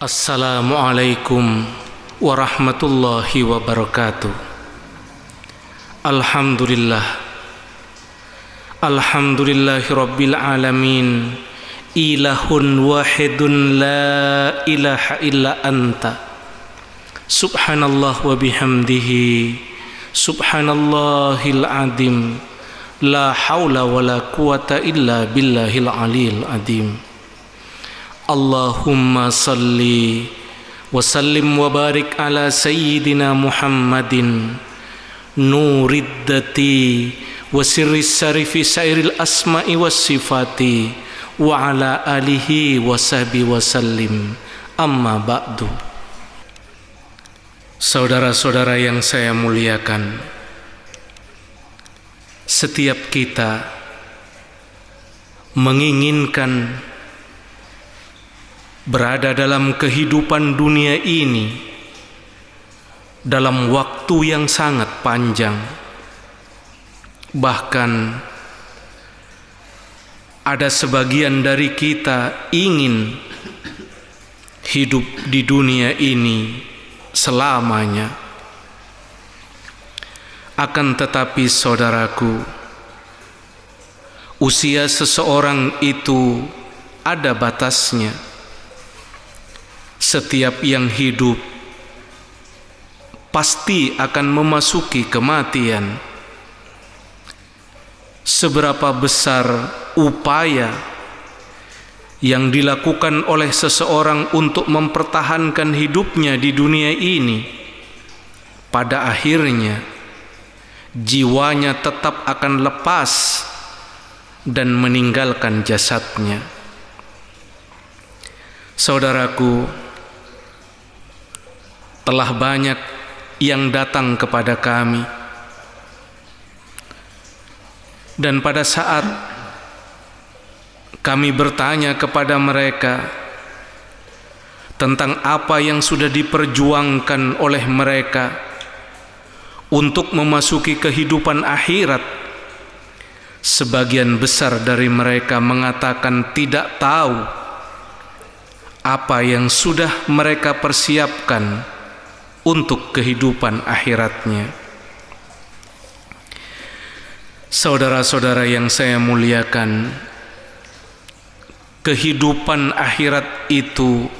Assalamualaikum warahmatullahi wabarakatuh. Alhamdulillahi rabbil alamin. Ilahun wahidun la ilaha illa anta. Subhanallah wa bihamdihi. Subhanallahil azim. La haula wa la quwata illa billahil aliyil azim. Allahumma salli wa sallim wa barik ala sayyidina Muhammadin nuriddati wa sirris sarifi sairil asma'i was sifati wa ala alihi wa sahbihi wa sallim. Amma ba'du. Saudara-saudara yang saya muliakan, setiap kita menginginkan berada dalam kehidupan dunia ini dalam waktu yang sangat panjang. Bahkan ada sebagian dari kita ingin hidup di dunia ini selamanya. Akan tetapi saudaraku, usia seseorang itu ada batasnya. Setiap yang hidup pasti akan memasuki kematian. Seberapa besar upaya yang dilakukan oleh seseorang untuk mempertahankan hidupnya di dunia ini, pada akhirnya jiwanya tetap akan lepas dan meninggalkan jasadnya. Saudaraku, telah banyak yang datang kepada kami, dan pada saat kami bertanya kepada mereka tentang apa yang sudah diperjuangkan oleh mereka untuk memasuki kehidupan akhirat, sebagian besar dari mereka mengatakan tidak tahu apa yang sudah mereka persiapkan untuk kehidupan akhiratnya. Saudara-saudara yang saya muliakan, kehidupan akhirat itu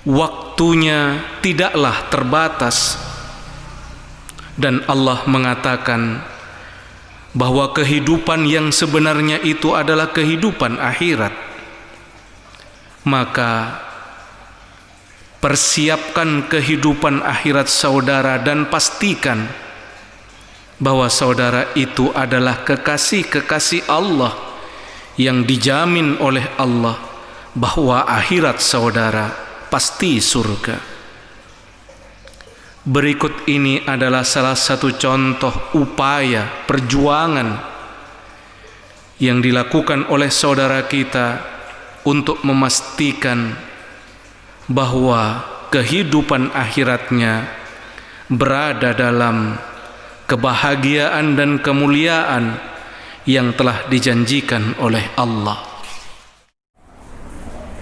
waktunya tidaklah terbatas, dan Allah mengatakan bahwa kehidupan yang sebenarnya itu adalah kehidupan akhirat. Maka persiapkan kehidupan akhirat saudara dan pastikan bahwa saudara itu adalah kekasih-kekasih Allah yang dijamin oleh Allah bahwa akhirat saudara pasti surga. Berikut ini adalah salah satu contoh upaya perjuangan yang dilakukan oleh saudara kita untuk memastikan bahwa kehidupan akhiratnya berada dalam kebahagiaan dan kemuliaan yang telah dijanjikan oleh Allah.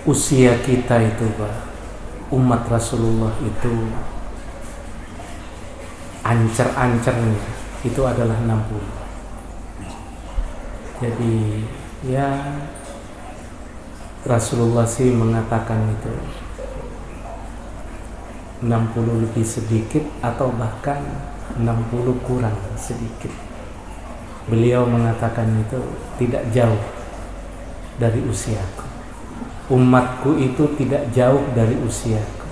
Usia kita itu, Pak, umat Rasulullah itu ancer-ancernya itu adalah 60. Jadi ya Rasulullah sih mengatakan itu 60 lebih sedikit atau bahkan 60 kurang sedikit. Beliau mengatakan itu tidak jauh dari usiaku. Umatku itu tidak jauh dari usiaku.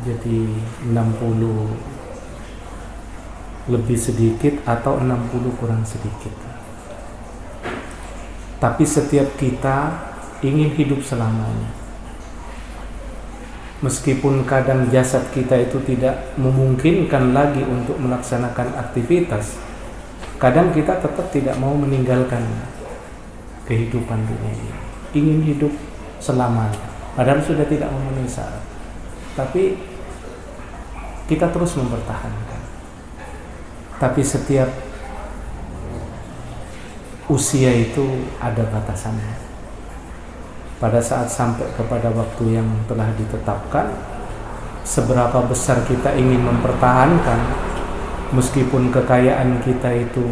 Jadi 60 lebih sedikit atau 60 kurang sedikit. Tapi setiap kita ingin hidup selamanya. Meskipun kadang jasad kita itu tidak memungkinkan lagi untuk melaksanakan aktivitas, kadang kita tetap tidak mau meninggalkan kehidupan dunia ini. Ingin hidup selamanya, padahal sudah tidak memenuhi syarat. Tapi kita terus mempertahankan. Tapi setiap usia itu ada batasannya. pada saat sampai kepada waktu yang telah ditetapkan, seberapa besar kita ingin mempertahankan, meskipun kekayaan kita itu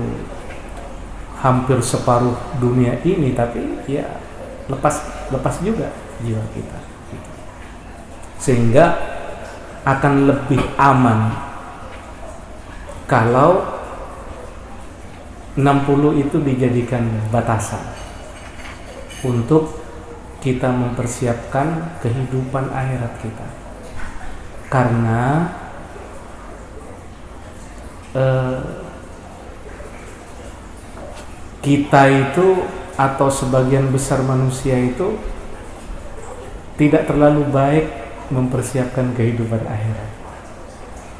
hampir separuh dunia ini, tapi ya lepas juga jiwa kita, sehingga akan lebih aman kalau 60 itu dijadikan batasan untuk kita mempersiapkan kehidupan akhirat kita. Karena kita itu atau sebagian besar manusia itu tidak terlalu baik mempersiapkan kehidupan akhirat.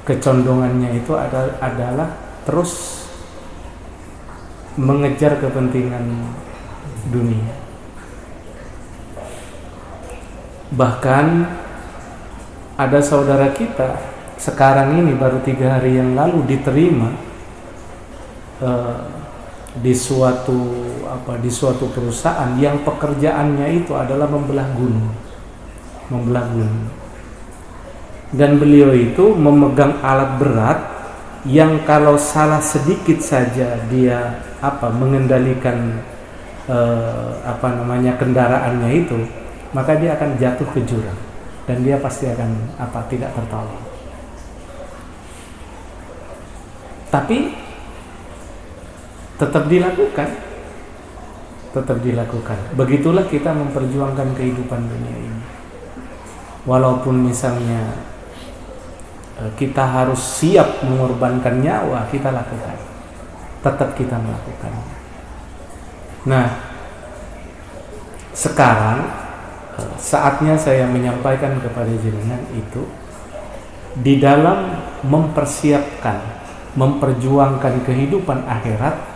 Kecondongannya itu adalah terus mengejar kepentingan dunia. Bahkan ada saudara kita sekarang ini baru 3 hari yang lalu diterima di suatu perusahaan yang pekerjaannya itu adalah membelah gunung. Dan beliau itu memegang alat berat yang kalau salah sedikit saja dia mengendalikan kendaraannya itu, maka dia akan jatuh ke jurang dan dia pasti akan tidak tertolong. Tapi tetap dilakukan. Begitulah kita memperjuangkan kehidupan dunia ini. Walaupun misalnya kita harus siap mengorbankan nyawa, kita lakukan. Tetap kita melakukan. Nah, sekarang saatnya saya menyampaikan kepada jenengan itu di dalam memperjuangkan kehidupan akhirat.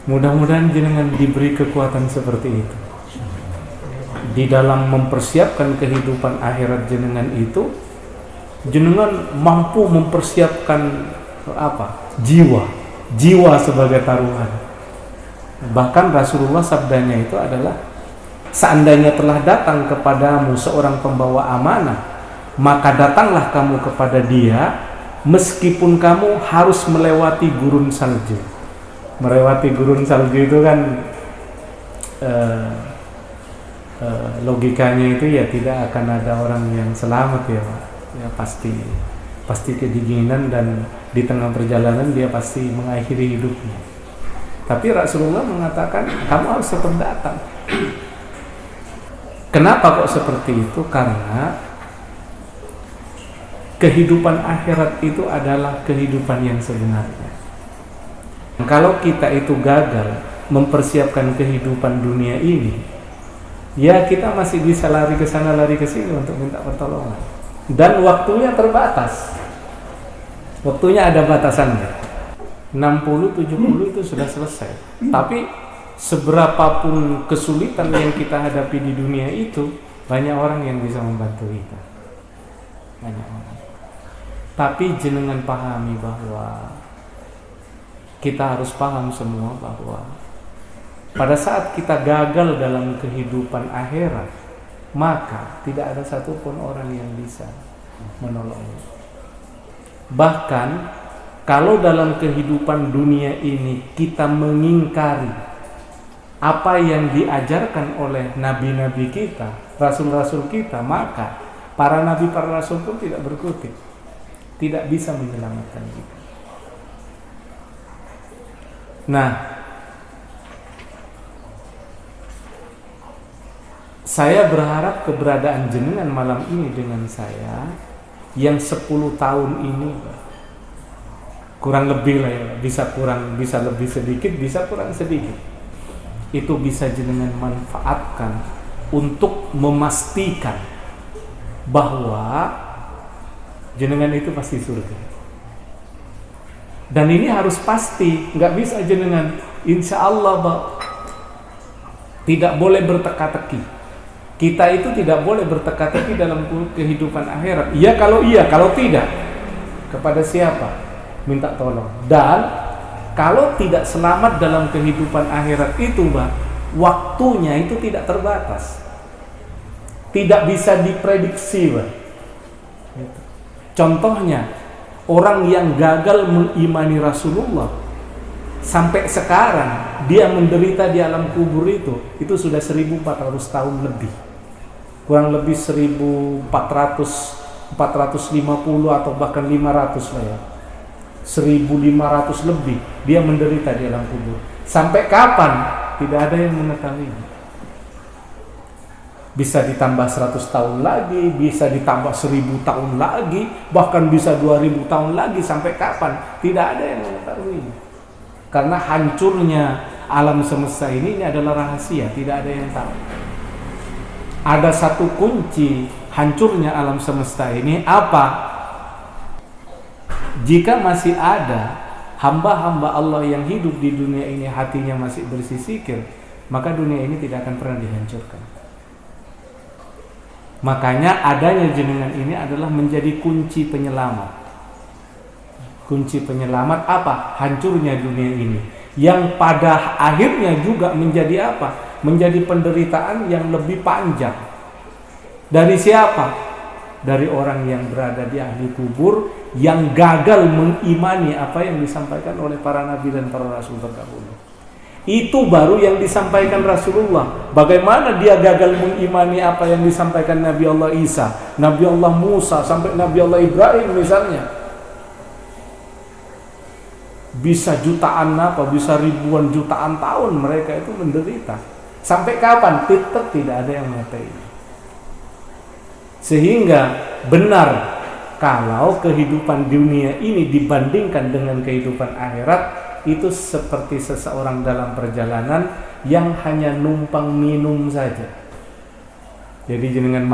Mudah-mudahan jenengan diberi kekuatan seperti itu. Di dalam mempersiapkan kehidupan akhirat jenengan itu, jenengan mampu mempersiapkan jiwa sebagai taruhan. Bahkan Rasulullah sabdanya itu adalah, seandainya telah datang kepadamu seorang pembawa amanah, maka datanglah kamu kepada dia meskipun kamu harus melewati gurun salju. Melewati gurun salju itu kan logikanya itu ya tidak akan ada orang yang selamat ya Pak. Ya pasti kedinginan dan di tengah perjalanan dia pasti mengakhiri hidupnya. Tapi Rasulullah mengatakan kamu harus tetap datang. Kenapa kok seperti itu? Karena kehidupan akhirat itu adalah kehidupan yang sebenarnya. Kalau kita itu gagal mempersiapkan kehidupan dunia ini, ya kita masih bisa lari ke sana lari ke sini untuk minta pertolongan. Dan waktunya terbatas. Waktunya ada batasannya. 60-70 itu sudah selesai. Tapi seberapapun kesulitan yang kita hadapi di dunia itu, banyak orang yang bisa membantu kita. Banyak orang. Tapi jenengan pahami bahwa kita harus paham semua bahwa pada saat kita gagal dalam kehidupan akhirat, maka tidak ada satupun orang yang bisa menolongnya. Bahkan kalau dalam kehidupan dunia ini kita mengingkari apa yang diajarkan oleh nabi-nabi kita, rasul-rasul kita, maka para nabi, para rasul pun tidak berkutik, tidak bisa menyelamatkan kita. Nah, saya berharap keberadaan jenengan malam ini dengan saya yang 10 tahun ini, kurang lebih lah ya, bisa lebih sedikit, bisa kurang sedikit, itu bisa jenengan manfaatkan untuk memastikan bahwa jenengan itu pasti surga. Dan ini harus pasti, nggak bisa jenengan insya Allah tidak boleh berteka-teki. Kita itu tidak boleh berteka-teki dalam kehidupan akhirat. Iya, kalau tidak, kepada siapa minta tolong. Dan kalau tidak selamat dalam kehidupan akhirat itu, Waktunya itu tidak terbatas, tidak bisa diprediksi, Pak. Contohnya, orang yang gagal mengimani Rasulullah sampai sekarang dia menderita di alam kubur itu sudah 1400 tahun lebih, kurang lebih 450 atau bahkan 500 lah ya, 1500 lebih dia menderita di alam kubur. Sampai kapan? Tidak ada yang mengetahui. Bisa ditambah 100 tahun lagi, bisa ditambah 1000 tahun lagi, bahkan bisa 2000 tahun lagi. Sampai kapan? Tidak ada yang mengetahui. Karena hancurnya alam semesta ini adalah rahasia, tidak ada yang tahu. Ada satu kunci hancurnya alam semesta ini apa? Jika masih ada hamba-hamba Allah yang hidup di dunia ini, hatinya masih bersih zikir, maka dunia ini tidak akan pernah dihancurkan. Makanya adanya jenengan ini adalah menjadi kunci penyelamat. Kunci penyelamat apa? Hancurnya dunia ini, yang pada akhirnya juga menjadi apa? Menjadi penderitaan yang lebih panjang. Dari siapa? Dari orang yang berada di ahli kubur, yang gagal mengimani apa yang disampaikan oleh para nabi dan para rasul terdahulu. Itu baru yang disampaikan Rasulullah. Bagaimana dia gagal mengimani apa yang disampaikan Nabi Allah Isa, Nabi Allah Musa, sampai Nabi Allah Ibrahim misalnya. Bisa jutaan bisa ribuan jutaan tahun mereka itu menderita. Sampai kapan? Tetap tidak ada yang mengetahui. Sehingga benar kalau kehidupan dunia ini dibandingkan dengan kehidupan akhirat, itu seperti seseorang dalam perjalanan yang hanya numpang minum saja. Jadi jenengan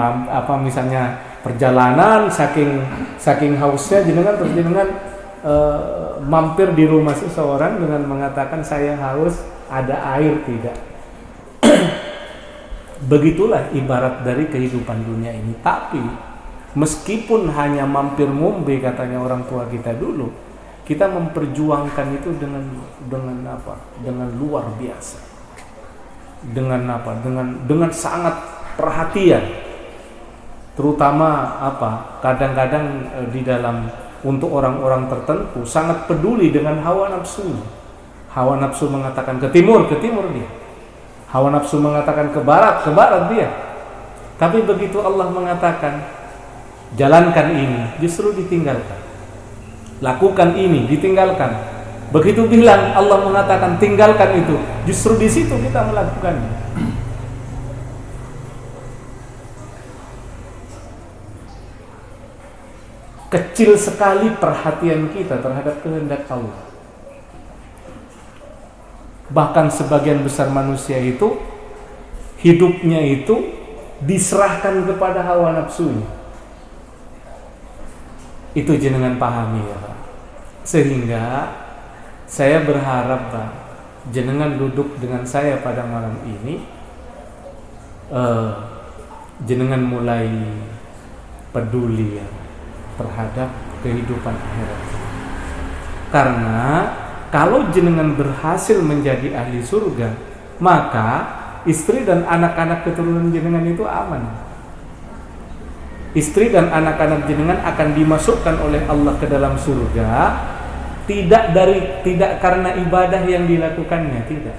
misalnya perjalanan saking hausnya jenengan terus jenengan mampir di rumah seseorang dengan mengatakan saya haus, ada air tidak? Begitulah ibarat dari kehidupan dunia ini. Tapi meskipun hanya mampir ngombe katanya orang tua kita dulu, kita memperjuangkan itu dengan luar biasa. Dengan sangat perhatian. Terutama kadang-kadang di dalam untuk orang-orang tertentu sangat peduli dengan hawa nafsu. Hawa nafsu mengatakan ke timur dia. Hawa nafsu mengatakan ke barat dia. Tapi begitu Allah mengatakan jalankan ini, justru ditinggalkan. Lakukan ini, ditinggalkan. Begitu bilang Allah mengatakan tinggalkan itu, justru di situ kita melakukannya. Kecil sekali perhatian kita terhadap kehendak Allah. Bahkan sebagian besar manusia itu hidupnya itu diserahkan kepada hawa nafsunya. Itu jenengan pahami ya Pak. Sehingga saya berharap Pak, jenengan duduk dengan saya pada malam ini, jenengan mulai peduli ya terhadap kehidupan akhirat. Karena kalau jenengan berhasil menjadi ahli surga, maka istri dan anak-anak keturunan jenengan itu aman. Istri dan anak-anak jenengan akan dimasukkan oleh Allah ke dalam surga, tidak karena ibadah yang dilakukannya, tidak.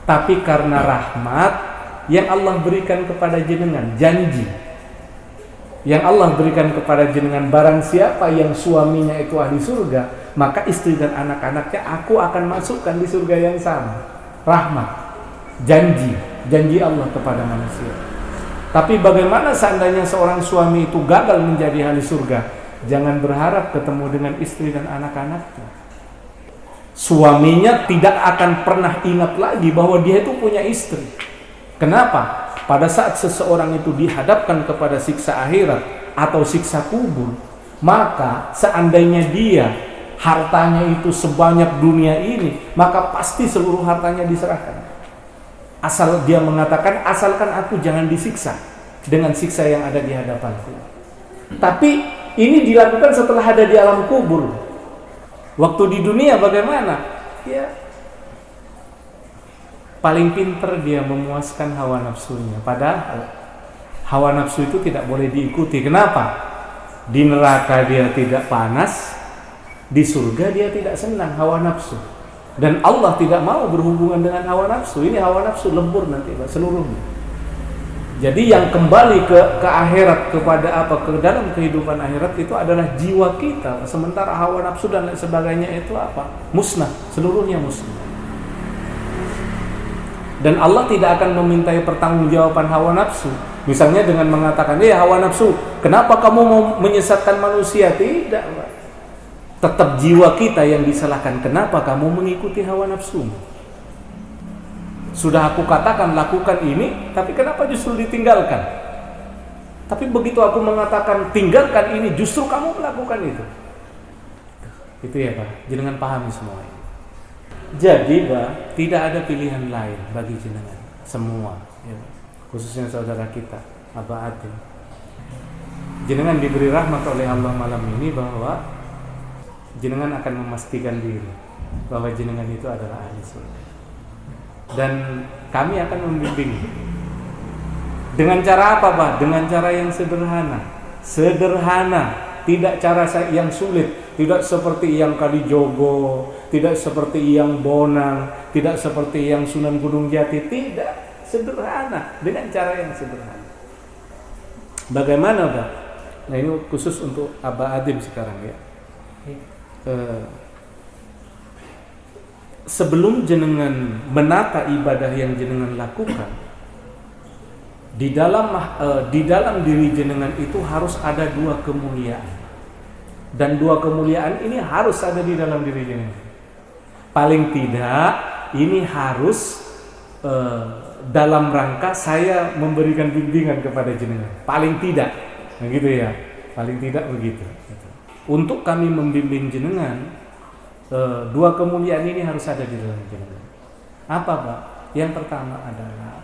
Tapi karena rahmat yang Allah berikan kepada jenengan, janji yang Allah berikan kepada jenengan, barang siapa yang suaminya itu ahli surga, maka istri dan anak-anaknya aku akan masukkan di surga yang sama. Rahmat, janji Allah kepada manusia. Tapi bagaimana seandainya seorang suami itu gagal menjadi ahli surga? Jangan berharap ketemu dengan istri dan anak-anaknya. Suaminya tidak akan pernah ingat lagi bahwa dia itu punya istri. Kenapa? Pada saat seseorang itu dihadapkan kepada siksa akhirat atau siksa kubur, maka seandainya dia hartanya itu sebanyak dunia ini, maka pasti seluruh hartanya diserahkan. Asal dia mengatakan, asalkan aku jangan disiksa dengan siksa yang ada di hadapanku. Tapi ini dilakukan setelah ada di alam kubur. Waktu di dunia bagaimana? Ya, paling pinter dia memuaskan hawa nafsunya. Padahal hawa nafsu itu tidak boleh diikuti. Kenapa? Di neraka dia tidak panas, di surga dia tidak senang hawa nafsu. Dan Allah tidak mau berhubungan dengan hawa nafsu. Ini hawa nafsu lembur nanti seluruhnya. Jadi yang kembali ke akhirat, kepada apa, ke dalam kehidupan akhirat itu adalah jiwa kita. Sementara hawa nafsu dan lain sebagainya itu apa? Musnah, seluruhnya musnah. Dan Allah tidak akan memintai pertanggungjawaban hawa nafsu. Misalnya dengan mengatakan, hawa nafsu, kenapa kamu mau menyesatkan manusia? Tidak, Pak. Tetap jiwa kita yang disalahkan. Kenapa kamu mengikuti hawa nafsu? Sudah aku katakan lakukan ini, tapi kenapa justru ditinggalkan? Tapi begitu aku mengatakan tinggalkan ini, justru kamu melakukan itu. Itu ya Pak, jenengan pahami semua ini. Jadi Pak, tidak ada pilihan lain bagi jenengan semua, ya, khususnya saudara kita, Abah Atim. Jenengan diberi rahmat oleh Allah malam ini bahwa jenengan akan memastikan diri bahwa jenengan itu adalah ahli surga. Dan kami akan membimbing. Dengan cara apa Pak? Dengan cara yang sederhana. Sederhana, tidak cara yang sulit. Tidak seperti yang Kalijogo, tidak seperti yang Bonang, tidak seperti yang Sunan Gunung Jati. Tidak, sederhana, dengan cara yang sederhana. Bagaimana Pak? Nah ini khusus untuk Abah Adim sekarang ya. Sebelum jenengan menata ibadah yang jenengan lakukan, di dalam diri jenengan itu harus ada dua kemuliaan. Dan dua kemuliaan ini harus ada di dalam diri jenengan. Paling tidak ini harus dalam rangka saya memberikan bimbingan kepada jenengan. Paling tidak, begitu ya. Paling tidak begitu. Untuk kami membimbing jenengan, dua kemuliaan ini harus ada di dalam jenengan. Apa Pak? Yang pertama adalah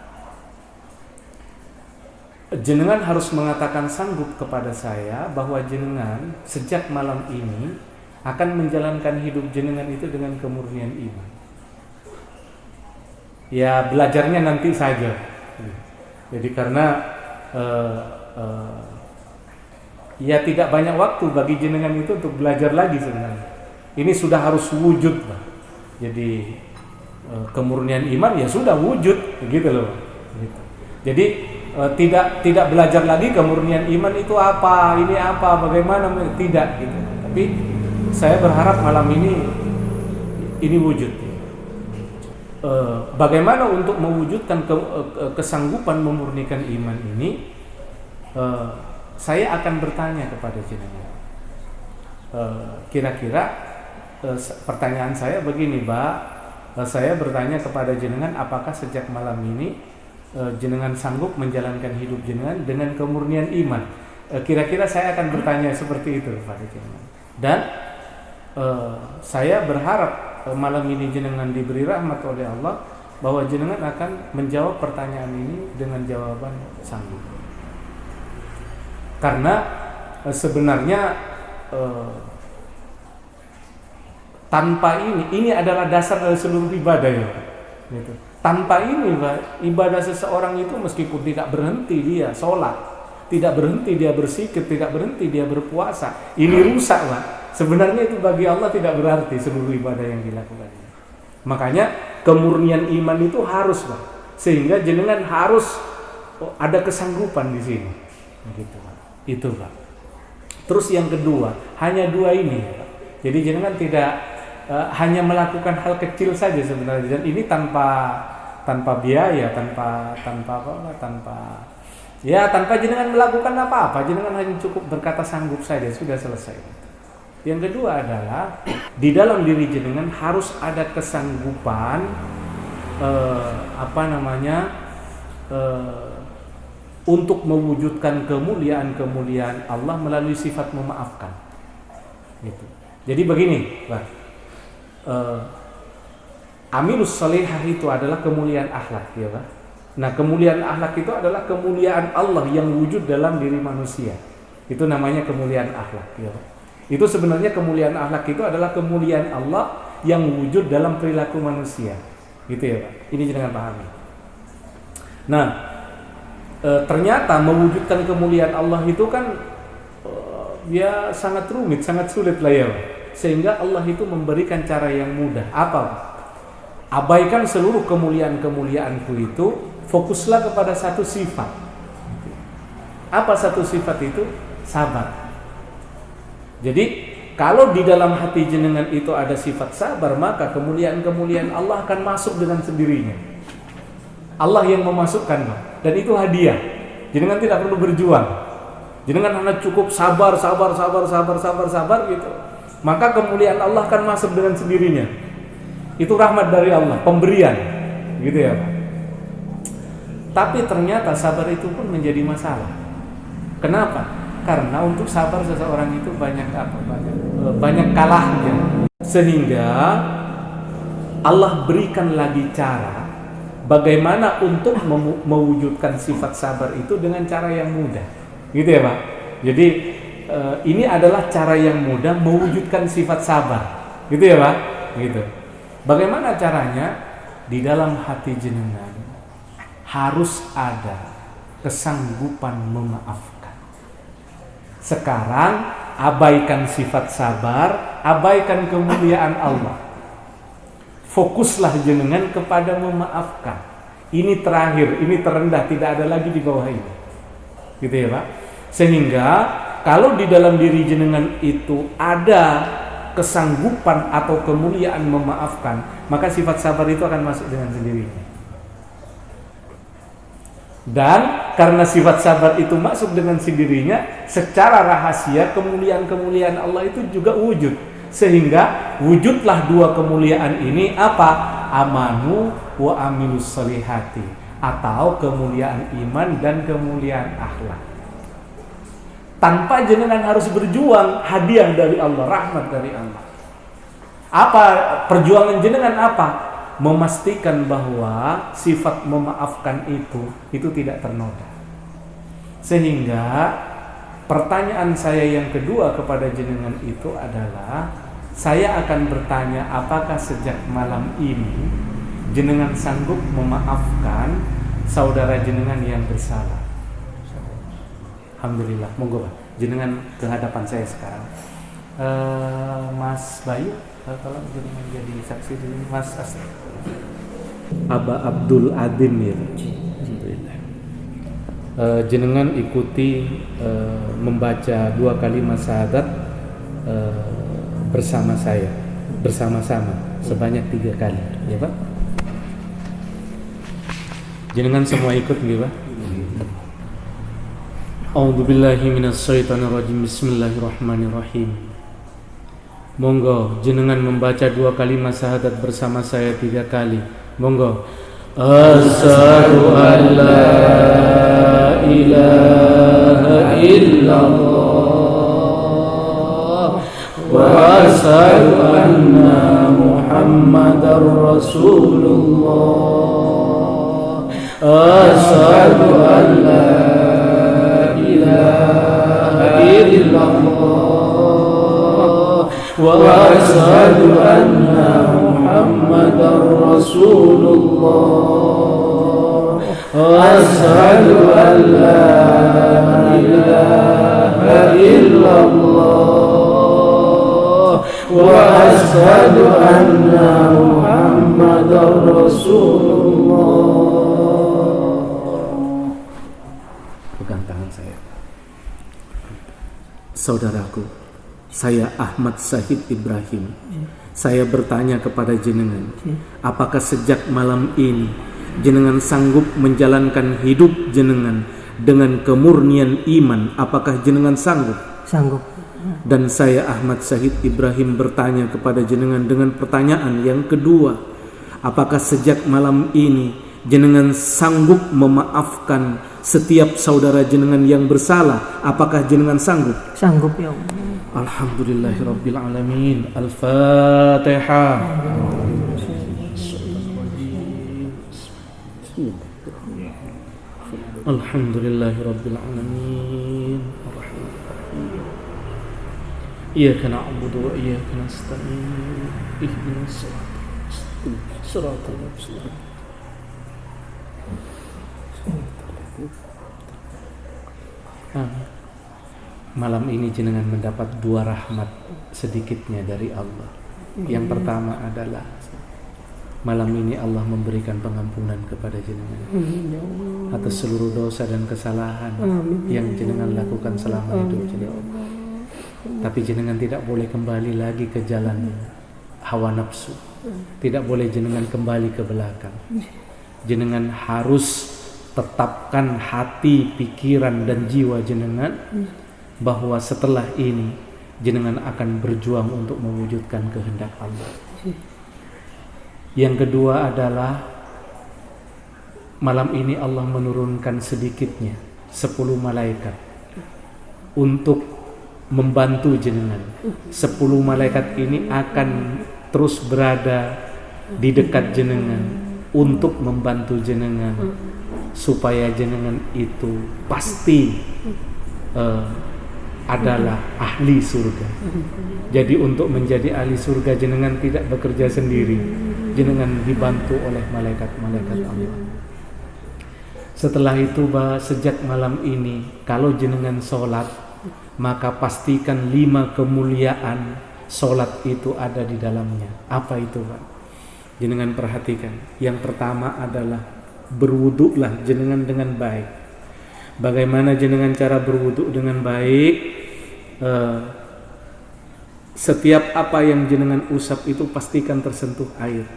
jenengan harus mengatakan sanggup kepada saya bahwa jenengan sejak malam ini akan menjalankan hidup jenengan itu dengan kemurnian iman. Ya belajarnya nanti saja. Jadi karena ya tidak banyak waktu bagi jenengan itu untuk belajar lagi sebenarnya. Ini sudah harus wujud, Pak. Jadi kemurnian iman ya sudah wujud, begitu loh. Gitu. Jadi tidak belajar lagi kemurnian iman itu apa, ini apa, bagaimana, tidak gitu. Tapi saya berharap malam ini wujud. Bagaimana untuk mewujudkan kesanggupan memurnikan iman ini? Saya akan bertanya kepada jenengan. Kira-kira pertanyaan saya begini, Mbak. Saya bertanya kepada jenengan, apakah sejak malam ini jenengan sanggup menjalankan hidup jenengan dengan kemurnian iman? Kira-kira saya akan bertanya seperti itu kepada jenengan. Dan saya berharap malam ini jenengan diberi rahmat oleh Allah bahwa jenengan akan menjawab pertanyaan ini dengan jawaban sanggup. Karena sebenarnya tanpa ini adalah dasar dari seluruh ibadah ya. Gitu. Tanpa ini Pak, ibadah seseorang itu meskipun tidak berhenti dia sholat, tidak berhenti dia berzikir, tidak berhenti dia berpuasa, ini rusak Pak. Sebenarnya itu bagi Allah tidak berarti seluruh ibadah yang dilakukan. Makanya kemurnian iman itu harus Pak. Sehingga jenengan harus ada kesanggupan di sini. Gitu Pak. Itu Pak. Terus yang kedua, hanya dua ini Pak. Jadi jenengan tidak hanya melakukan hal kecil saja sebenarnya, dan ini tanpa biaya, tanpa jenengan melakukan apa-apa, jenengan hanya cukup berkata sanggup saja, sudah selesai. Yang kedua adalah di dalam diri jenengan harus ada kesanggupan untuk mewujudkan kemuliaan Allah melalui sifat memaafkan. Gitu. Jadi begini, Pak. Amilus salihah itu adalah kemuliaan akhlak, ya Pak. Nah, kemuliaan akhlak itu adalah kemuliaan Allah yang wujud dalam diri manusia. Itu namanya kemuliaan akhlak, ya Pak. Itu sebenarnya kemuliaan akhlak itu adalah kemuliaan Allah yang wujud dalam perilaku manusia. Gitu ya Pak. Ini jenengan pahami. Nah, ternyata mewujudkan kemuliaan Allah itu kan ya sangat rumit, sangat sulit lah ya. Sehingga Allah itu memberikan cara yang mudah. Apa? Abaikan seluruh kemuliaan-kemuliaanku itu, fokuslah kepada satu sifat. Apa satu sifat itu? Sabar. Jadi kalau di dalam hati jenengan itu ada sifat sabar, maka kemuliaan-kemuliaan Allah akan masuk dengan sendirinya. Allah yang memasukkan, dan itu hadiah. Jenengan tidak perlu berjuang. Jenengan hanya cukup sabar gitu. Maka kemuliaan Allah akan masuk dengan sendirinya. Itu rahmat dari Allah, pemberian, gitu ya Pak. Tapi ternyata sabar itu pun menjadi masalah. Kenapa? Karena untuk sabar seseorang itu banyak kalahnya. Sehingga Allah berikan lagi cara bagaimana untuk mewujudkan sifat sabar itu dengan cara yang mudah. Gitu ya Pak. Jadi ini adalah cara yang mudah mewujudkan sifat sabar. Gitu ya Pak. Gitu. Bagaimana caranya? Di dalam hati jenengan harus ada kesanggupan memaafkan. Sekarang abaikan sifat sabar, abaikan kemuliaan Allah. Fokuslah jenengan kepada memaafkan. Ini terakhir, ini terendah, tidak ada lagi di bawah ini. Gitu ya Pak. Sehingga kalau di dalam diri jenengan itu ada kesanggupan atau kemuliaan memaafkan, maka sifat sabar itu akan masuk dengan sendirinya. Dan karena sifat sabar itu masuk dengan sendirinya, secara rahasia kemuliaan-kemuliaan Allah itu juga wujud. Sehingga wujudlah dua kemuliaan ini apa? Amanu wa amilus solihati, atau kemuliaan iman dan kemuliaan akhlak. Tanpa jenengan harus berjuang, hadiah dari Allah, rahmat dari Allah. Apa perjuangan jenengan apa? Memastikan bahwa sifat memaafkan itu tidak ternoda. Sehingga pertanyaan saya yang kedua kepada jenengan itu adalah, saya akan bertanya, apakah sejak malam ini jenengan sanggup memaafkan saudara jenengan yang bersalah? Alhamdulillah, monggo Pak, jenengan ke hadapan saya sekarang. Mas Bayu, kalau jenengan jadi saksi di sini, Mas Asri, Aba Abdul Adim ya. Alhamdulillah. Jenengan ikuti membaca 2 kalimat syahadat bersama saya, bersama-sama sebanyak 3 kali, ya Pak. Jenengan semua ikut nggih Pak? A'udzubillahi minasyaitonirrajim. Bismillahirrahmanirrahim. Monggo jenengan membaca 2 kalimat syahadat bersama saya 3 kali. Monggo. Asyhadu an la ilaha illallah wa asyhadu anna Muhammadar Rasulullah. Asyhadu an la illallah wa asyhadu anna Muhammadar Rasulullah. Asyhadu an la ilaha illallah wa asyhadu anna Muhammadar Rasulullah. Pegang tangan saya. Saudaraku, saya Ahmad Syahid Ibrahim. Saya bertanya kepada jenengan, apakah sejak malam ini jenengan sanggup menjalankan hidup jenengan dengan kemurnian iman? Apakah jenengan sanggup? Sanggup. Dan saya Ahmad Syahid Ibrahim bertanya kepada jenengan dengan pertanyaan yang kedua, apakah sejak malam ini jenengan sanggup memaafkan setiap saudara jenengan yang bersalah? Apakah jenengan sanggup? Sanggup ya Allah. Alhamdulillahirabbil alamin. Al-Fatihah. Alhamdulillahirabbil alamin. Iyyaka na'budu wa iyyaka nasta'in. Ihdinas siratal mustaqim. Malam ini jenengan mendapat 2 rahmat sedikitnya dari Allah. Yang pertama adalah malam ini Allah memberikan pengampunan kepada jenengan atas seluruh dosa dan kesalahan yang jenengan lakukan selama hidup jenengan. Tapi jenengan tidak boleh kembali lagi ke jalan hawa nafsu. Tidak boleh jenengan kembali ke belakang. Jenengan harus tetapkan hati, pikiran dan jiwa jenengan bahwa setelah ini jenengan akan berjuang untuk mewujudkan kehendak Allah. Yang kedua adalah malam ini Allah menurunkan sedikitnya 10 malaikat untuk membantu jenengan. 10 malaikat ini akan terus berada di dekat jenengan untuk membantu jenengan supaya jenengan itu pasti adalah ahli surga. Jadi untuk menjadi ahli surga jenengan tidak bekerja sendiri, jenengan dibantu oleh malaikat-malaikat Allah. Setelah itu sejak malam ini kalau jenengan sholat, maka pastikan 5 kemuliaan sholat itu ada di dalamnya. Apa itu Pak? Jenengan perhatikan. Yang pertama adalah berwuduklah jenengan dengan baik. Bagaimana jenengan cara berwuduk dengan baik? Setiap apa yang jenengan usap itu pastikan tersentuh air.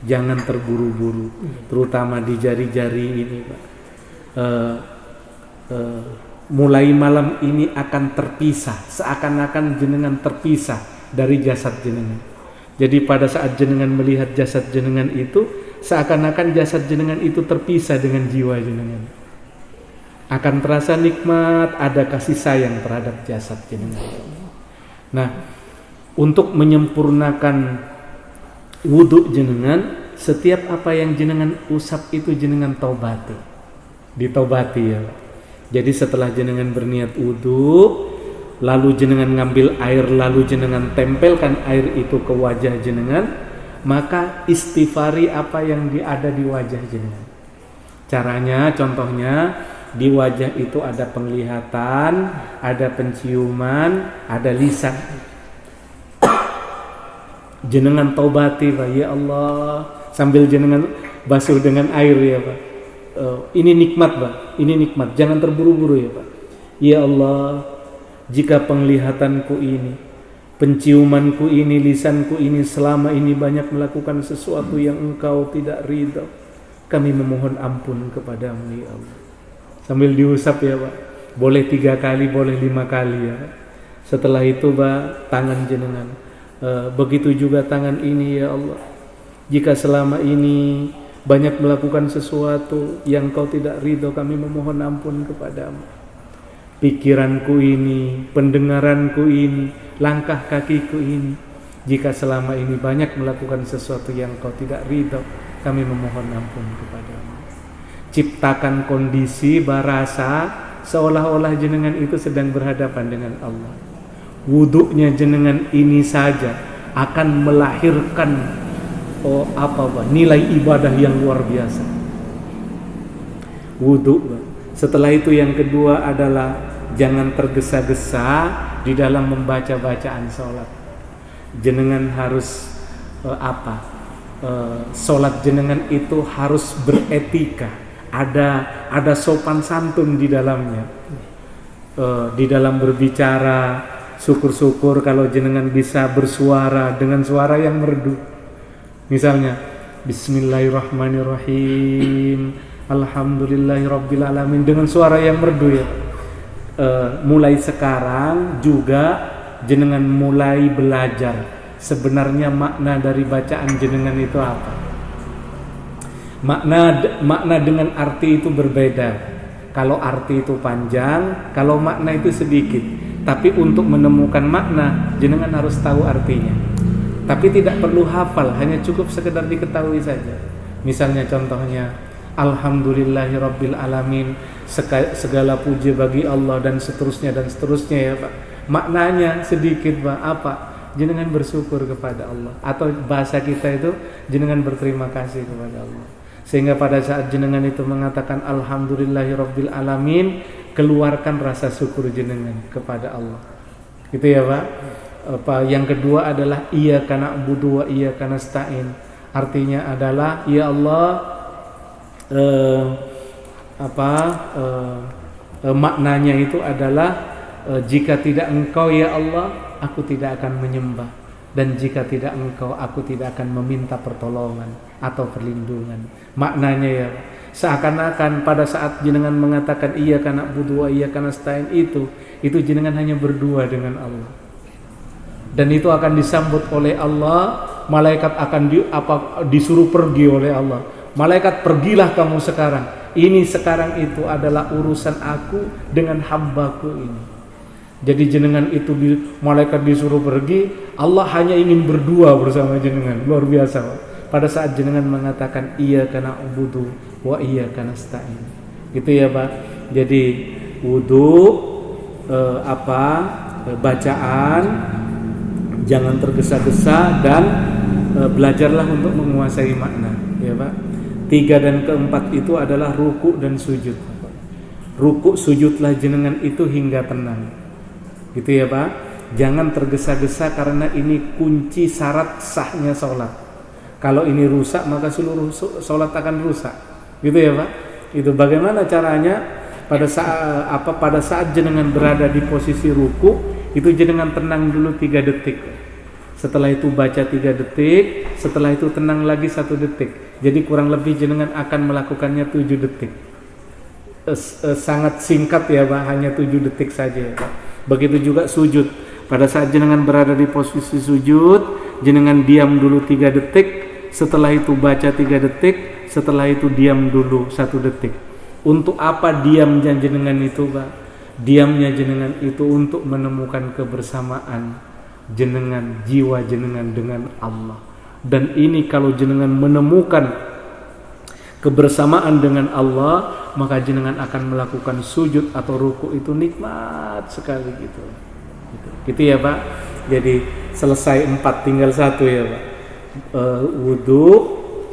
Jangan terburu-buru, terutama di jari-jari ini Pak. Mulai malam ini akan terpisah, seakan-akan jenengan terpisah dari jasad jenengan. Jadi pada saat jenengan melihat jasad jenengan itu, seakan-akan jasad jenengan itu terpisah dengan jiwa jenengan. Akan terasa nikmat, ada kasih sayang terhadap jasad jenengan. Nah, untuk menyempurnakan wudhu jenengan, setiap apa yang jenengan usap itu jenengan taubati. Ditaubati ya. Jadi setelah jenengan berniat wudhu, lalu jenengan ngambil air, lalu jenengan tempelkan air itu ke wajah jenengan, maka istighfari apa yang ada di wajah jenengan. Caranya, contohnya, di wajah itu ada penglihatan, ada penciuman, ada lisan. Jenengan taubati Pak, ya Allah, sambil jenengan basuh dengan air ya Pak. Ini nikmat Pak, ini nikmat, jangan terburu-buru ya Pak. Ya Allah, jika penglihatanku ini, penciumanku ini, lisanku ini selama ini banyak melakukan sesuatu yang Engkau tidak ridha, kami memohon ampun kepadamu ya Allah. Sambil diusap ya Pak, boleh 3 kali, boleh 5 kali ya Pak. Setelah itu Pak, tangan jenengan, begitu juga tangan ini ya Allah. Jika selama ini banyak melakukan sesuatu yang Kau tidak ridho, kami memohon ampun kepadamu. Pikiranku ini, pendengaranku ini, langkah kakiku ini, jika selama ini banyak melakukan sesuatu yang Kau tidak ridho, kami memohon ampun kepadamu. Ciptakan kondisi barasa seolah-olah jenengan itu sedang berhadapan dengan Allah. Wuduknya jenengan ini saja akan melahirkan nilai ibadah yang luar biasa. Wuduk. Setelah itu yang kedua adalah jangan tergesa-gesa di dalam membaca bacaan sholat. Jenengan harus sholat jenengan itu harus beretika. Ada sopan santun di dalamnya. Di dalam berbicara, syukur-syukur kalau jenengan bisa bersuara dengan suara yang merdu. Misalnya, Bismillahirrahmanirrahim, Alhamdulillahirrabbilalamin, dengan suara yang merdu ya. Mulai sekarang juga jenengan mulai belajar sebenarnya makna dari bacaan jenengan itu apa. Makna dengan arti itu berbeda. Kalau arti itu panjang, kalau makna itu sedikit. Tapi untuk menemukan makna, jenengan harus tahu artinya. Tapi tidak perlu hafal, hanya cukup sekedar diketahui saja. Misalnya contohnya, Alhamdulillahirrabbilalamin, segala puji bagi Allah, dan seterusnya ya Pak. Maknanya sedikit Pak, apa? Jenengan bersyukur kepada Allah. Atau bahasa kita itu, jenengan berterima kasih kepada Allah. Sehingga pada saat jenengan itu mengatakan alhamdulillahirabbil alamin, keluarkan rasa syukur jenengan kepada Allah. Gitu ya, Pak. Yang kedua adalah iyyaka na'budu wa iyyaka nasta'in. Artinya adalah ya Allah, maknanya itu adalah jika tidak Engkau ya Allah, aku tidak akan menyembah, dan jika tidak Engkau, aku tidak akan meminta pertolongan atau perlindungan. Maknanya ya, seakan-akan pada saat jenengan mengatakan iyyaka na'budu wa iyyaka nasta'in itu jenengan hanya berdua dengan Allah. Dan itu akan disambut oleh Allah, malaikat akan disuruh pergi oleh Allah. Malaikat, pergilah kamu sekarang. Ini sekarang itu adalah urusan aku dengan hambaku ini. Jadi jenengan itu malaikat disuruh pergi, Allah hanya ingin berdua bersama jenengan. Luar biasa, Pak. Pada saat jenengan mengatakan iyyaka na'budu wa iyyaka nasta'in. Gitu ya, Pak. Jadi wudu, bacaan, jangan tergesa-gesa, dan belajarlah untuk menguasai makna, ya Pak. 3 dan keempat itu adalah ruku dan sujud. Ruku sujudlah jenengan itu hingga tenang, gitu ya Pak. Jangan tergesa-gesa, karena ini kunci syarat sahnya sholat. Kalau ini rusak, maka seluruh sholat akan rusak, gitu ya Pak. Itu bagaimana caranya? Pada saat jenengan berada di posisi ruku, itu jenengan tenang dulu 3 detik. Setelah itu baca 3 detik, setelah itu tenang lagi 1 detik. Jadi kurang lebih jenengan akan melakukannya 7 detik. Sangat singkat ya Pak, hanya 7 detik saja ya Pak. Begitu juga sujud. Pada saat jenengan berada di posisi sujud, jenengan diam dulu 3 detik, setelah itu baca 3 detik, setelah itu diam dulu 1 detik. Untuk apa diamnya jenengan itu Pak? Diamnya jenengan itu untuk menemukan kebersamaan jenengan, jiwa jenengan dengan Allah. Dan ini kalau jenengan menemukan kebersamaan dengan Allah, maka jenengan akan melakukan sujud atau ruku itu nikmat sekali gitu. Gitu ya Pak. Jadi selesai 4, tinggal 1 ya Pak. Wudu,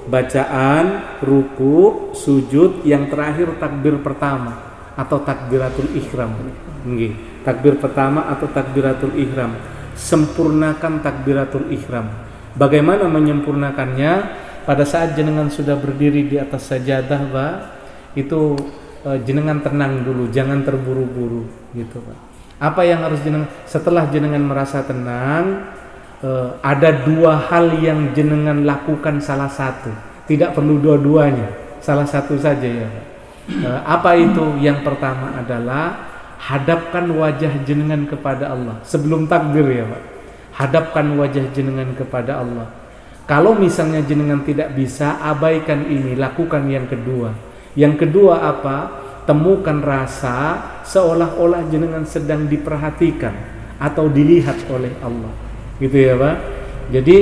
bacaan, ruku, sujud, yang terakhir takbir pertama atau takbiratul ihram. Takbir pertama atau takbiratul ihram. Sempurnakan takbiratul ihram. Bagaimana menyempurnakannya? Pada saat jenengan sudah berdiri di atas sajadah Pak, itu jenengan tenang dulu, jangan terburu-buru gitu Pak. Apa yang harus jenengan, setelah jenengan merasa tenang, ada 2 hal yang jenengan lakukan salah satu, tidak perlu dua-duanya, salah satu saja ya Pak. Apa itu? Yang pertama adalah hadapkan wajah jenengan kepada Allah sebelum takbir ya Pak. Hadapkan wajah jenengan kepada Allah. Kalau misalnya jenengan tidak bisa, abaikan ini, lakukan yang kedua. Yang kedua apa? Temukan rasa seolah-olah jenengan sedang diperhatikan atau dilihat oleh Allah. Gitu ya Pak. Jadi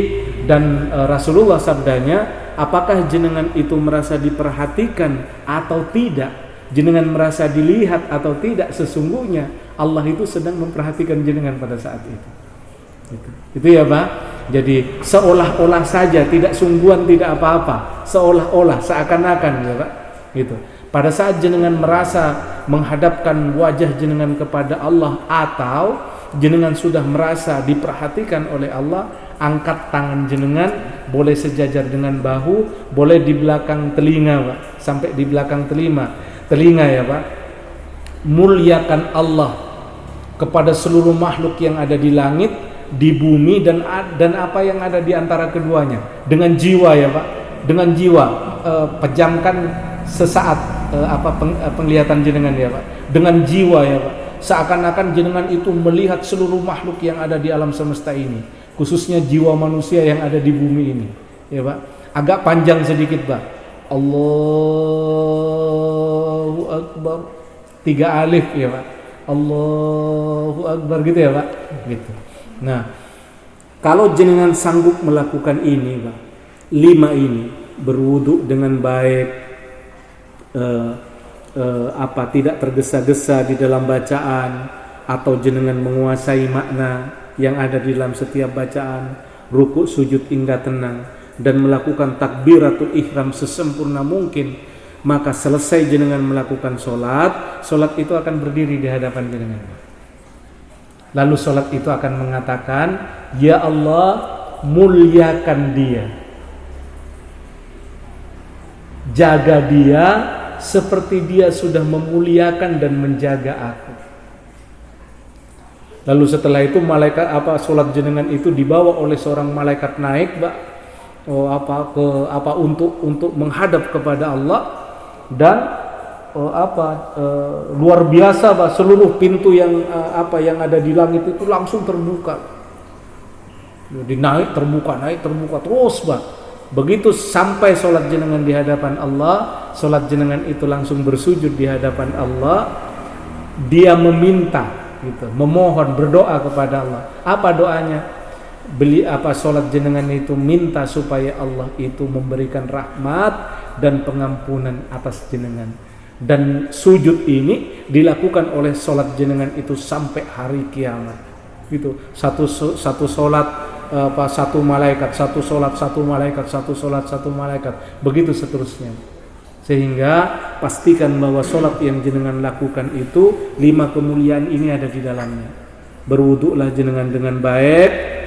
dan Rasulullah sabdanya, apakah jenengan itu merasa diperhatikan atau tidak, jenengan merasa dilihat atau tidak, sesungguhnya Allah itu sedang memperhatikan jenengan pada saat itu. Itu ya Pak. Jadi seolah-olah saja, tidak sungguhan, tidak apa-apa, seolah-olah, seakan-akan ya Pak. Gitu. Pada saat jenengan merasa menghadapkan wajah jenengan kepada Allah, atau jenengan sudah merasa diperhatikan oleh Allah, angkat tangan jenengan, boleh sejajar dengan bahu, boleh di belakang telinga Pak, sampai di belakang telinga ya Pak. Muliakan Allah kepada seluruh makhluk yang ada di langit, di bumi, dan apa yang ada di antara keduanya, dengan jiwa ya Pak, dengan jiwa. Pejamkan sesaat penglihatan jenengan ya Pak, dengan jiwa ya Pak, seakan-akan jenengan itu melihat seluruh makhluk yang ada di alam semesta ini, khususnya jiwa manusia yang ada di bumi ini ya Pak. Agak panjang sedikit Pak. Allahu Akbar, 3 alif ya Pak. Allahu Akbar gitu ya Pak, gitu. Nah, kalau jenengan sanggup melakukan ini Pak, 5 ini, berwudu dengan baik, tidak tergesa-gesa di dalam bacaan, atau jenengan menguasai makna yang ada di dalam setiap bacaan, ruku sujud hingga tenang. dan melakukan takbiratul ihram sesempurna mungkin, maka selesai jenengan melakukan solat itu akan berdiri di hadapan jenengan. Lalu solat itu akan mengatakan, ya Allah, muliakan dia, jaga dia seperti dia sudah memuliakan dan menjaga aku. Lalu setelah itu malaikat solat jenengan itu dibawa oleh seorang malaikat naik, untuk menghadap kepada Allah, dan luar biasa, seluruh pintu yang ada di langit itu langsung terbuka. Naik terbuka terus, Begitu sampai solat jenengan di hadapan Allah, solat jenengan itu langsung bersujud di hadapan Allah. Dia meminta, memohon, berdoa kepada Allah. Apa doanya? Solat jenengan itu minta supaya Allah itu memberikan rahmat dan pengampunan atas jenengan. Dan sujud ini dilakukan oleh solat jenengan itu sampai hari kiamat. Satu solat, satu malaikat, satu solat, satu malaikat, satu solat, satu malaikat, begitu seterusnya. Sehingga pastikan bahwa solat yang jenengan lakukan itu 5 kemuliaan ini ada di dalamnya. Berwuduklah jenengan dengan baik.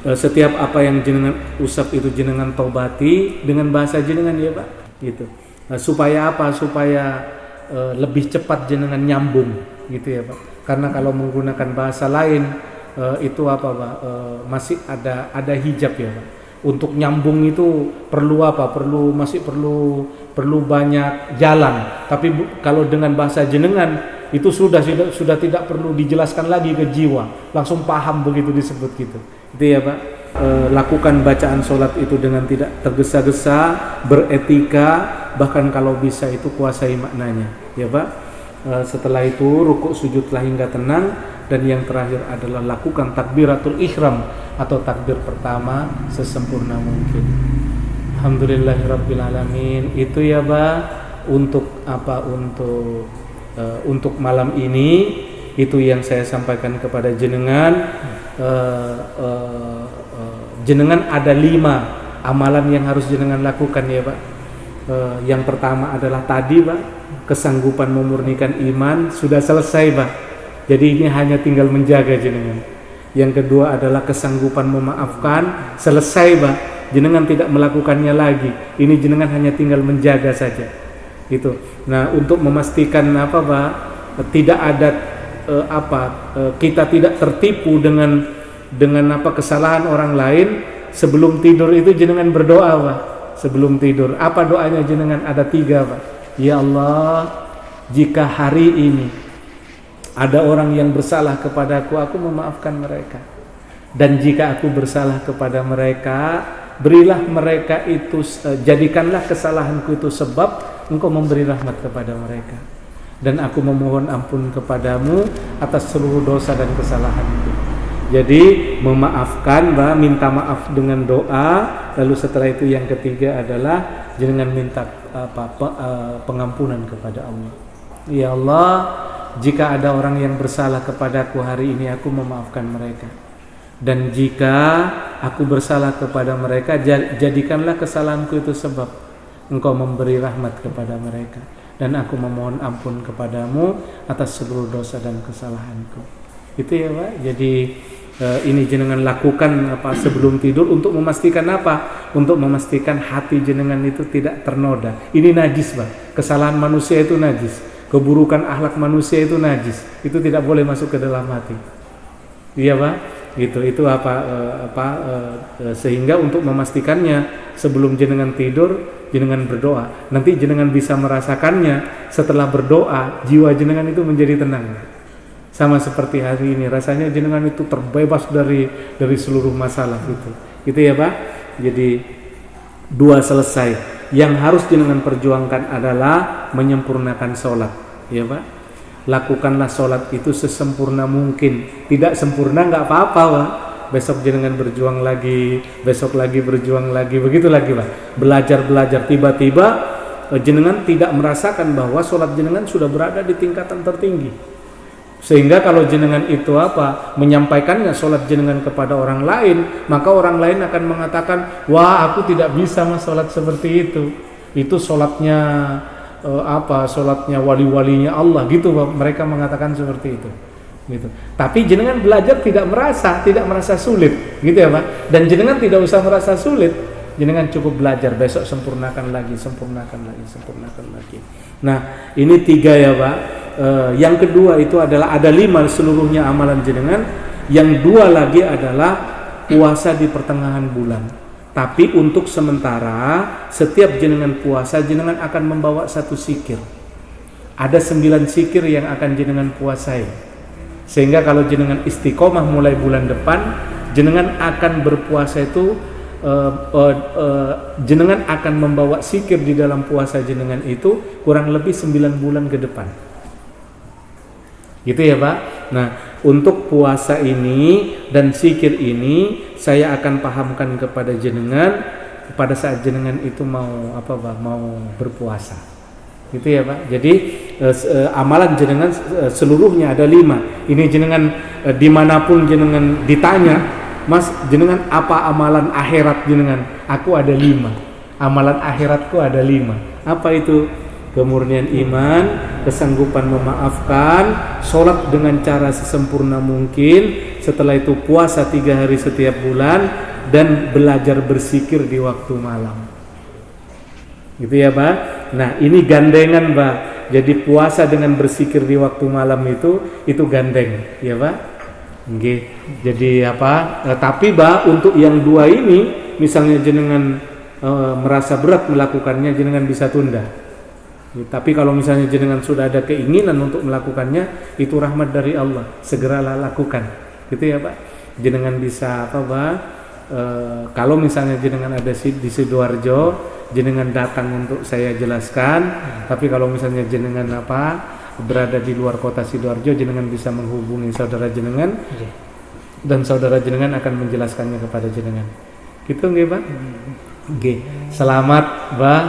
Setiap apa yang jenengan usap itu jenengan taubati dengan bahasa jenengan, ya Pak. Supaya apa? Supaya lebih cepat jenengan nyambung, ya Pak. Karena kalau menggunakan bahasa lain itu masih ada hijab, ya Pak. Untuk nyambung itu perlu perlu banyak jalan. Tapi kalau dengan bahasa jenengan itu sudah tidak perlu dijelaskan lagi ke jiwa, langsung paham begitu disebut gitu. Itu ya Pak. Lakukan bacaan solat itu dengan tidak tergesa-gesa, beretika, bahkan kalau bisa itu kuasai maknanya, ya Pak. Setelah itu rukuk sujudlah hingga tenang, dan yang terakhir adalah lakukan takbiratul ihram atau takbir pertama sesempurna mungkin. Alhamdulillahirabbil alamin. Itu ya Pak, untuk malam ini itu yang saya sampaikan kepada jenengan. Jenengan ada 5 amalan yang harus jenengan lakukan, ya Pak. Yang pertama adalah tadi Pak, kesanggupan memurnikan iman sudah selesai Pak. Jadi ini hanya tinggal menjaga jenengan. Yang kedua adalah kesanggupan memaafkan, selesai Pak. Jenengan tidak melakukannya lagi. Ini jenengan hanya tinggal menjaga saja. Gitu. Nah, untuk memastikan Pak, tidak ada kita tidak tertipu dengan kesalahan orang lain, sebelum tidur itu jenengan berdoa Pak. Sebelum tidur, apa doanya jenengan? Ada 3 Pak. Ya Allah, jika hari ini ada orang yang bersalah kepadaku, aku memaafkan mereka. Dan jika aku bersalah kepada mereka, berilah mereka itu, jadikanlah kesalahanku itu sebab Engkau memberi rahmat kepada mereka. Dan aku memohon ampun kepadamu atas seluruh dosa dan kesalahanku. Jadi memaafkan, minta maaf dengan doa. Lalu setelah itu yang ketiga adalah jangan minta pengampunan kepada Allah. Ya Allah, jika ada orang yang bersalah kepadaku hari ini, aku memaafkan mereka. Dan jika aku bersalah kepada mereka, jadikanlah kesalahanku itu sebab Engkau memberi rahmat kepada mereka. Dan aku memohon ampun kepadamu atas seluruh dosa dan kesalahanku. Itu ya Pak. Jadi ini jenengan lakukan sebelum tidur untuk memastikan apa? Untuk memastikan hati jenengan itu tidak ternoda. Ini najis Pak. Kesalahan manusia itu najis. Keburukan akhlak manusia itu najis. Itu tidak boleh masuk ke dalam hati. Iya Pak. Gitu. Itu sehingga untuk memastikannya sebelum jenengan tidur, jenengan berdoa. Nanti jenengan bisa merasakannya setelah berdoa, jiwa jenengan itu menjadi tenang. Sama seperti hari ini, rasanya jenengan itu terbebas dari seluruh masalah itu. Itu ya Pak. Jadi 2 selesai. Yang harus jenengan perjuangkan adalah menyempurnakan sholat, ya Pak. Lakukanlah sholat itu sesempurna mungkin. Tidak sempurna nggak apa-apa Pak. Besok jenengan berjuang lagi, besok lagi berjuang lagi, begitu lagi Pak. Belajar tiba-tiba jenengan tidak merasakan bahwa sholat jenengan sudah berada di tingkatan tertinggi. Sehingga kalau jenengan itu menyampaikannya sholat jenengan kepada orang lain, maka orang lain akan mengatakan, wah aku tidak bisa mas sholat seperti itu sholatnya sholatnya wali-walinya Allah gitu. Mereka mengatakan seperti itu gitu. Tapi jenengan belajar tidak merasa sulit gitu ya Pak. Dan jenengan tidak usah merasa sulit, jenengan cukup belajar, besok sempurnakan lagi. Nah ini 3 ya Pak. Yang kedua itu adalah ada 5 seluruhnya amalan jenengan. Yang 2 lagi adalah puasa di pertengahan bulan. Tapi untuk sementara setiap jenengan puasa, jenengan akan membawa 1 zikir. Ada 9 zikir yang akan jenengan puasai. Sehingga kalau jenengan istiqomah mulai bulan depan, jenengan akan berpuasa itu jenengan akan membawa zikir di dalam puasa jenengan itu kurang lebih 9 bulan ke depan. Gitu ya Pak. Nah untuk puasa ini dan zikir ini saya akan pahamkan kepada jenengan pada saat jenengan itu mau berpuasa. Gitu ya Pak. Jadi amalan jenengan seluruhnya ada 5. Ini jenengan dimanapun jenengan ditanya, Mas jenengan apa amalan akhirat jenengan? Aku ada 5. Amalan akhiratku ada 5. Apa itu? Kemurnian iman, kesanggupan memaafkan, sholat dengan cara sesempurna mungkin, setelah itu puasa 3 hari setiap bulan, dan belajar berzikir di waktu malam. Gitu ya Pak. Nah ini gandengan Pak. Jadi puasa dengan berzikir di waktu malam itu gandeng ya Pak. Nggih. Jadi tapi Pak untuk yang 2 ini, misalnya jenengan merasa berat melakukannya, jenengan bisa tunda. Tapi kalau misalnya jenengan sudah ada keinginan untuk melakukannya, itu rahmat dari Allah, segeralah lakukan. Gitu ya Pak. Jenengan bisa kalau misalnya jenengan ada di Sidoarjo, jenengan datang untuk saya jelaskan. Tapi kalau misalnya jenengan berada di luar kota Sidoarjo, jenengan bisa menghubungi saudara jenengan, dan saudara jenengan akan menjelaskannya kepada jenengan. Gitu nggih Pak? Nggih. Selamat Pak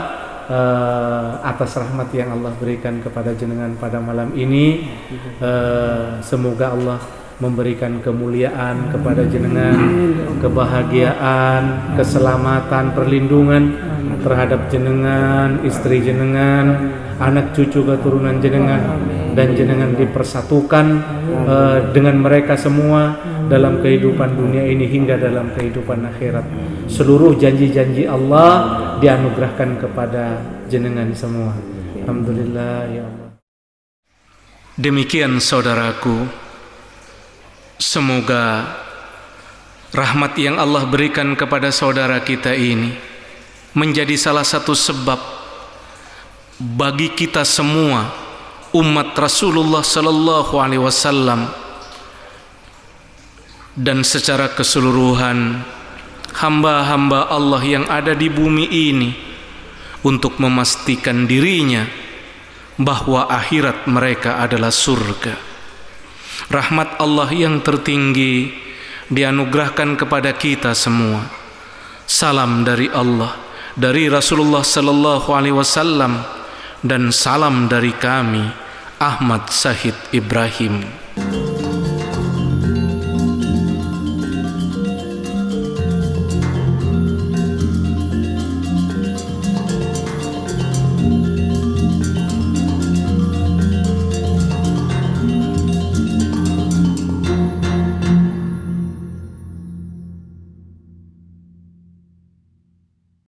atas rahmat yang Allah berikan kepada jenengan pada malam ini. Semoga Allah memberikan kemuliaan kepada jenengan, kebahagiaan, keselamatan, perlindungan terhadap jenengan, istri jenengan, anak cucu keturunan jenengan, dan jenengan dipersatukan dengan mereka semua dalam kehidupan dunia ini hingga dalam kehidupan akhirat. Seluruh janji-janji Allah dianugerahkan kepada jenengan semua. Alhamdulillah ya Allah. Demikian saudaraku, semoga rahmat yang Allah berikan kepada saudara kita ini menjadi salah satu sebab bagi kita semua umat Rasulullah sallallahu alaihi wasallam dan secara keseluruhan hamba-hamba Allah yang ada di bumi ini untuk memastikan dirinya bahwa akhirat mereka adalah surga. Rahmat Allah yang tertinggi dianugerahkan kepada kita semua. Salam dari Allah, dari Rasulullah sallallahu alaihi wasallam, dan salam dari kami Ahmad Syahid Ibrahim.